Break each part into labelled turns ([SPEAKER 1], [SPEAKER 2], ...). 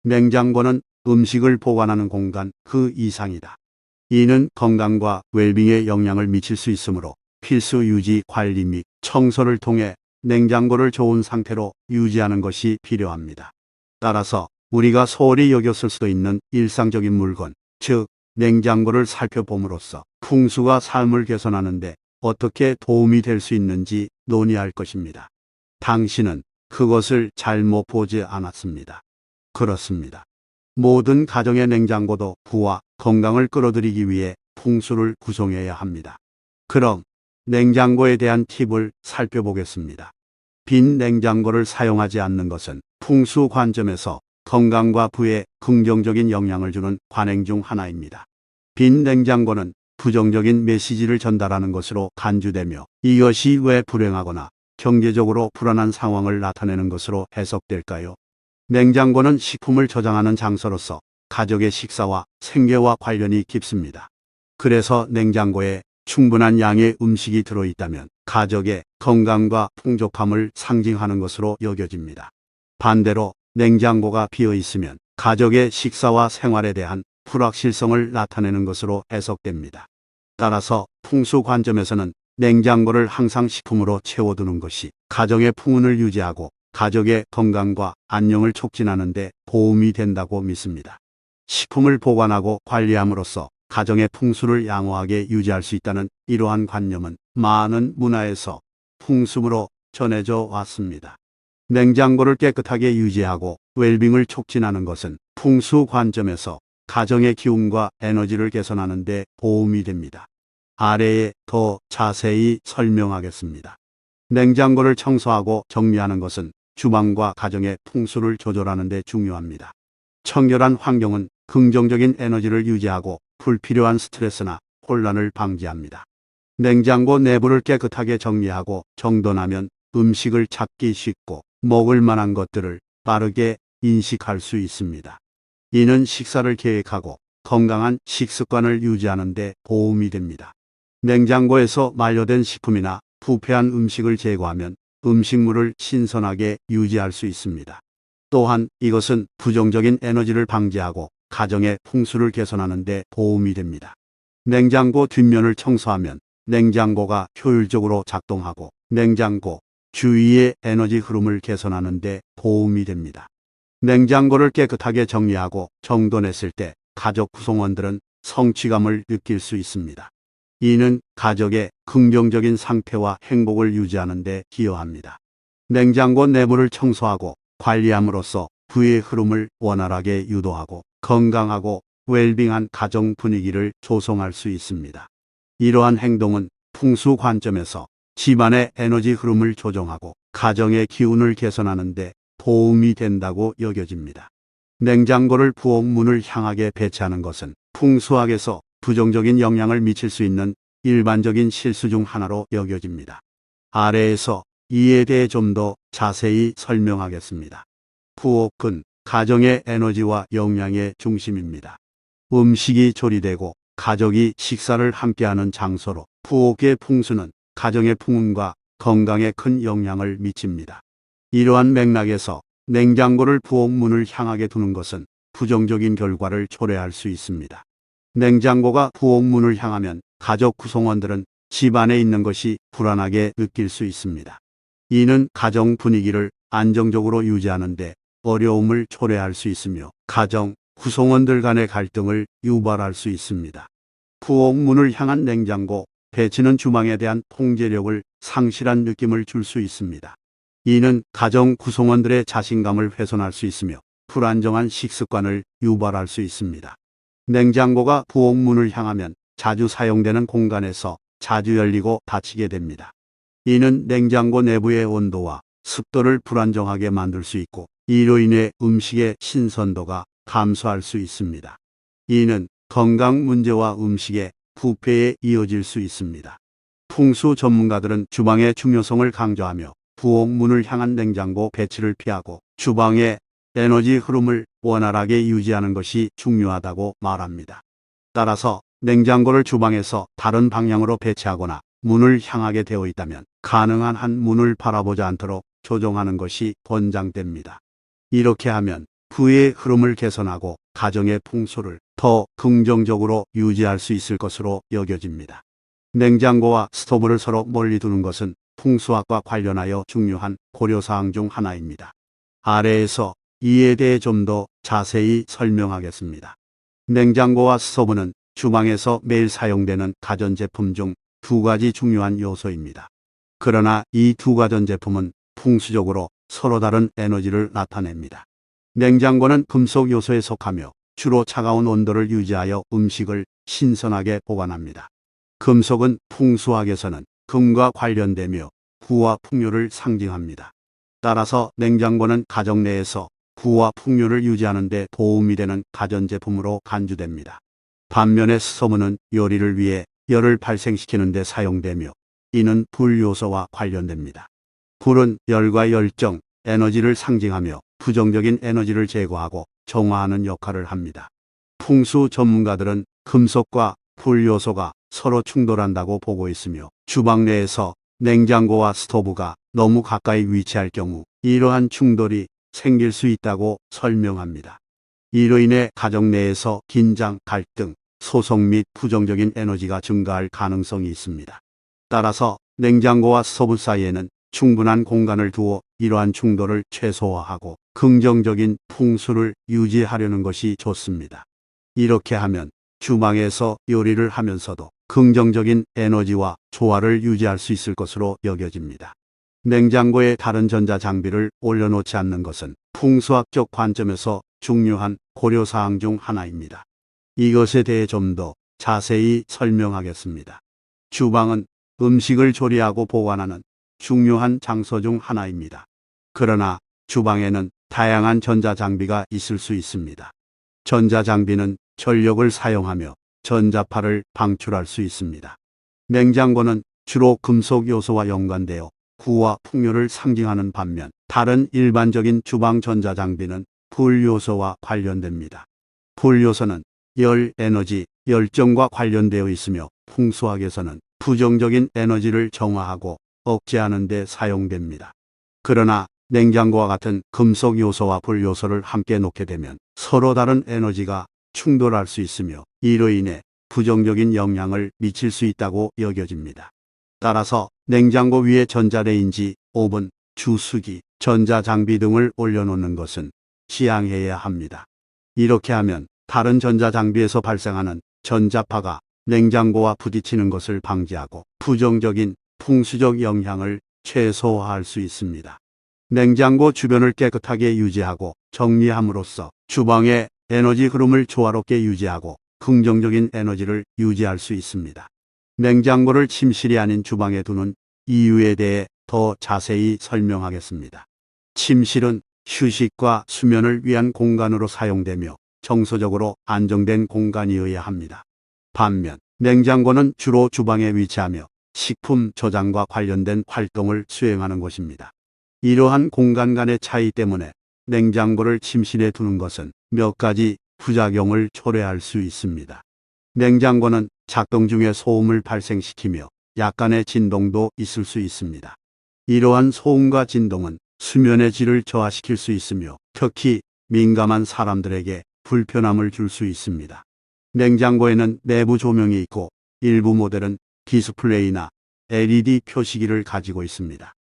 [SPEAKER 1] 냉장고는 음식을 보관하는 공간 그 이상이다. 이는 건강과 웰빙에 영향을 미칠 수 있으므로 필수 유지 관리 및 청소를 통해 냉장고를 좋은 상태로 유지하는 것이 필요합니다. 따라서 우리가 소홀히 여겼을 수도 있는 일상적인 물건, 즉 냉장고를 살펴봄으로써 풍수가 삶을 개선하는 데 어떻게 도움이 될 수 있는지 논의할 것입니다. 당신은 그것을 잘못 보지 않았습니다. 그렇습니다. 모든 가정의 냉장고도 부와 건강을 끌어들이기 위해 풍수를 구성해야 합니다. 그럼 냉장고에 대한 팁을 살펴보겠습니다. 빈 냉장고를 사용하지 않는 것은 풍수 관점에서 건강과 부에 긍정적인 영향을 주는 관행 중 하나입니다. 빈 냉장고는 부정적인 메시지를 전달하는 것으로 간주되며 이것이 왜 불행하거나 경제적으로 불안한 상황을 나타내는 것으로 해석될까요? 냉장고는 식품을 저장하는 장소로서 가족의 식사와 생계와 관련이 깊습니다. 그래서 냉장고에 충분한 양의 음식이 들어있다면 가족의 건강과 풍족함을 상징하는 것으로 여겨집니다. 반대로 냉장고가 비어 있으면 가족의 식사와 생활에 대한 불확실성을 나타내는 것으로 해석됩니다. 따라서 풍수 관점에서는 냉장고를 항상 식품으로 채워두는 것이 가정의 풍운을 유지하고 가족의 건강과 안녕을 촉진하는 데 도움이 된다고 믿습니다. 식품을 보관하고 관리함으로써 가정의 풍수를 양호하게 유지할 수 있다는 이러한 관념은 많은 문화에서 풍습으로 전해져 왔습니다. 냉장고를 깨끗하게 유지하고 웰빙을 촉진하는 것은 풍수 관점에서 가정의 기운과 에너지를 개선하는 데 도움이 됩니다. 아래에 더 자세히 설명하겠습니다. 냉장고를 청소하고 정리하는 것은 주방과 가정의 풍수를 조절하는 데 중요합니다. 청결한 환경은 긍정적인 에너지를 유지하고 불필요한 스트레스나 혼란을 방지합니다. 냉장고 내부를 깨끗하게 정리하고 정돈하면 음식을 찾기 쉽고 먹을 만한 것들을 빠르게 인식할 수 있습니다. 이는 식사를 계획하고 건강한 식습관을 유지하는 데 도움이 됩니다. 냉장고에서 만료된 식품이나 부패한 음식을 제거하면 음식물을 신선하게 유지할 수 있습니다. 또한 이것은 부정적인 에너지를 방지하고 가정의 풍수를 개선하는 데 도움이 됩니다. 냉장고 뒷면을 청소하면 냉장고가 효율적으로 작동하고 냉장고 주위의 에너지 흐름을 개선하는 데 도움이 됩니다. 냉장고를 깨끗하게 정리하고 정돈했을 때 가족 구성원들은 성취감을 느낄 수 있습니다. 이는 가족의 긍정적인 상태와 행복을 유지하는 데 기여합니다. 냉장고 내부를 청소하고 관리함으로써 부의 흐름을 원활하게 유도하고 건강하고 웰빙한 가정 분위기를 조성할 수 있습니다. 이러한 행동은 풍수 관점에서 집안의 에너지 흐름을 조정하고 가정의 기운을 개선하는 데 도움이 된다고 여겨집니다. 냉장고를 부엌 문을 향하게 배치하는 것은 풍수학에서 부정적인 영향을 미칠 수 있는 일반적인 실수 중 하나로 여겨집니다. 아래에서 이에 대해 좀 더 자세히 설명하겠습니다. 부엌은 가정의 에너지와 영양의 중심입니다. 음식이 조리되고 가족이 식사를 함께하는 장소로 부엌의 풍수는 가정의 풍운과 건강에 큰 영향을 미칩니다. 이러한 맥락에서 냉장고를 부엌 문을 향하게 두는 것은 부정적인 결과를 초래할 수 있습니다. 냉장고가 부엌 문을 향하면 가족 구성원들은 집 안에 있는 것이 불안하게 느낄 수 있습니다. 이는 가정 분위기를 안정적으로 유지하는 데 어려움을 초래할 수 있으며 가정 구성원들 간의 갈등을 유발할 수 있습니다. 부엌 문을 향한 냉장고 배치는 주방에 대한 통제력을 상실한 느낌을 줄 수 있습니다. 이는 가정 구성원들의 자신감을 훼손할 수 있으며 불안정한 식습관을 유발할 수 있습니다. 냉장고가 부엌 문을 향하면 자주 사용되는 공간에서 자주 열리고 닫히게 됩니다. 이는 냉장고 내부의 온도와 습도를 불안정하게 만들 수 있고 이로 인해 음식의 신선도가 감소할 수 있습니다. 이는 건강 문제와 음식의 부패에 이어질 수 있습니다. 풍수 전문가들은 주방의 중요성을 강조하며 부엌 문을 향한 냉장고 배치를 피하고 주방의 에너지 흐름을 원활하게 유지하는 것이 중요하다고 말합니다. 따라서 냉장고를 주방에서 다른 방향으로 배치하거나 문을 향하게 되어 있다면 가능한 한 문을 바라보지 않도록 조정하는 것이 권장됩니다. 이렇게 하면 부의 흐름을 개선하고 가정의 풍수를 더 긍정적으로 유지할 수 있을 것으로 여겨집니다. 냉장고와 스토브를 서로 멀리 두는 것은 풍수학과 관련하여 중요한 고려사항 중 하나입니다. 아래에서 이에 대해 좀 더 자세히 설명하겠습니다. 냉장고와 스토브는 주방에서 매일 사용되는 가전제품 중 두 가지 중요한 요소입니다. 그러나 이 두 가전제품은 풍수적으로 서로 다른 에너지를 나타냅니다. 냉장고는 금속 요소에 속하며 주로 차가운 온도를 유지하여 음식을 신선하게 보관합니다. 금속은 풍수학에서는 금과 관련되며 부와 풍요를 상징합니다. 따라서 냉장고는 가정 내에서 부와 풍요를 유지하는 데 도움이 되는 가전제품으로 간주됩니다. 반면에 스토브는 요리를 위해 열을 발생시키는 데 사용되며 이는 불 요소와 관련됩니다. 불은 열과 열정, 에너지를 상징하며 부정적인 에너지를 제거하고 정화하는 역할을 합니다. 풍수 전문가들은 금속과 불 요소가 서로 충돌한다고 보고 있으며 주방 내에서 냉장고와 스토브가 너무 가까이 위치할 경우 이러한 충돌이 생길 수 있다고 설명합니다. 이로 인해 가정 내에서 긴장, 갈등, 소송 및 부정적인 에너지가 증가할 가능성이 있습니다. 따라서 냉장고와 스토브 사이에는 충분한 공간을 두어 이러한 충돌을 최소화하고 긍정적인 풍수를 유지하려는 것이 좋습니다. 이렇게 하면 주방에서 요리를 하면서도 긍정적인 에너지와 조화를 유지할 수 있을 것으로 여겨집니다. 냉장고에 다른 전자장비를 올려놓지 않는 것은 풍수학적 관점에서 중요한 고려사항 중 하나입니다. 이것에 대해 좀 더 자세히 설명하겠습니다. 주방은 음식을 조리하고 보관하는 중요한 장소 중 하나입니다. 그러나 주방에는 다양한 전자장비가 있을 수 있습니다. 전자장비는 전력을 사용하며 전자파를 방출할 수 있습니다. 냉장고는 주로 금속 요소와 연관되어 부와 풍요를 상징하는 반면 다른 일반적인 주방 전자장비는 불 요소와 관련됩니다. 불 요소는 열, 에너지, 열정과 관련되어 있으며 풍수학에서는 부정적인 에너지를 정화하고 억제하는 데 사용됩니다. 그러나 냉장고와 같은 금속 요소와 불 요소를 함께 놓게 되면 서로 다른 에너지가 충돌할 수 있으며 이로 인해 부정적인 영향을 미칠 수 있다고 여겨집니다. 따라서 냉장고 위에 전자레인지, 오븐, 주스기, 전자장비 등을 올려놓는 것은 지양해야 합니다. 이렇게 하면 다른 전자장비에서 발생하는 전자파가 냉장고와 부딪히는 것을 방지하고 부정적인 풍수적 영향을 최소화할 수 있습니다. 냉장고 주변을 깨끗하게 유지하고 정리함으로써 주방의 에너지 흐름을 조화롭게 유지하고 긍정적인 에너지를 유지할 수 있습니다. 냉장고를 침실이 아닌 주방에 두는 이유에 대해 더 자세히 설명하겠습니다. 침실은 휴식과 수면을 위한 공간으로 사용되며 정서적으로 안정된 공간이어야 합니다. 반면 냉장고는 주로 주방에 위치하며 식품 저장과 관련된 활동을 수행하는 곳입니다. 이러한 공간 간의 차이 때문에 냉장고를 침실에 두는 것은 몇 가지 부작용을 초래할 수 있습니다. 냉장고는 작동 중에 소음을 발생시키며 약간의 진동도 있을 수 있습니다. 이러한 소음과 진동은 수면의 질을 저하시킬 수 있으며 특히 민감한 사람들에게 불편함을 줄 수 있습니다. 냉장고에는 내부 조명이 있고 일부 모델은 디스플레이나 LED 표시기를 가지고 있습니다.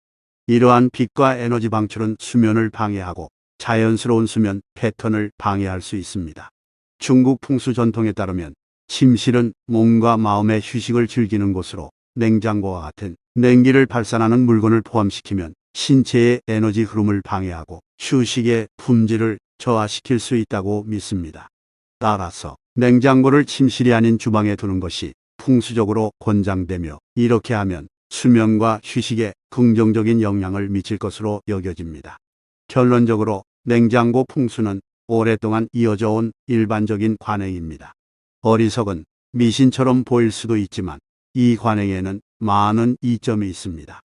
[SPEAKER 1] 이러한 빛과 에너지 방출은 수면을 방해하고 자연스러운 수면 패턴을 방해할 수 있습니다. 중국 풍수 전통에 따르면 침실은 몸과 마음의 휴식을 즐기는 곳으로 냉장고와 같은 냉기를 발산하는 물건을 포함시키면 신체의 에너지 흐름을 방해하고 휴식의 품질을 저하시킬 수 있다고 믿습니다. 따라서 냉장고를 침실이 아닌 주방에 두는 것이 풍수적으로 권장되며 이렇게 하면 수면과 휴식에 긍정적인 영향을 미칠 것으로 여겨집니다. 결론적으로 냉장고 풍수는 오랫동안 이어져 온 일반적인 관행입니다. 어리석은 미신처럼 보일 수도 있지만 이 관행에는 많은 이점이 있습니다.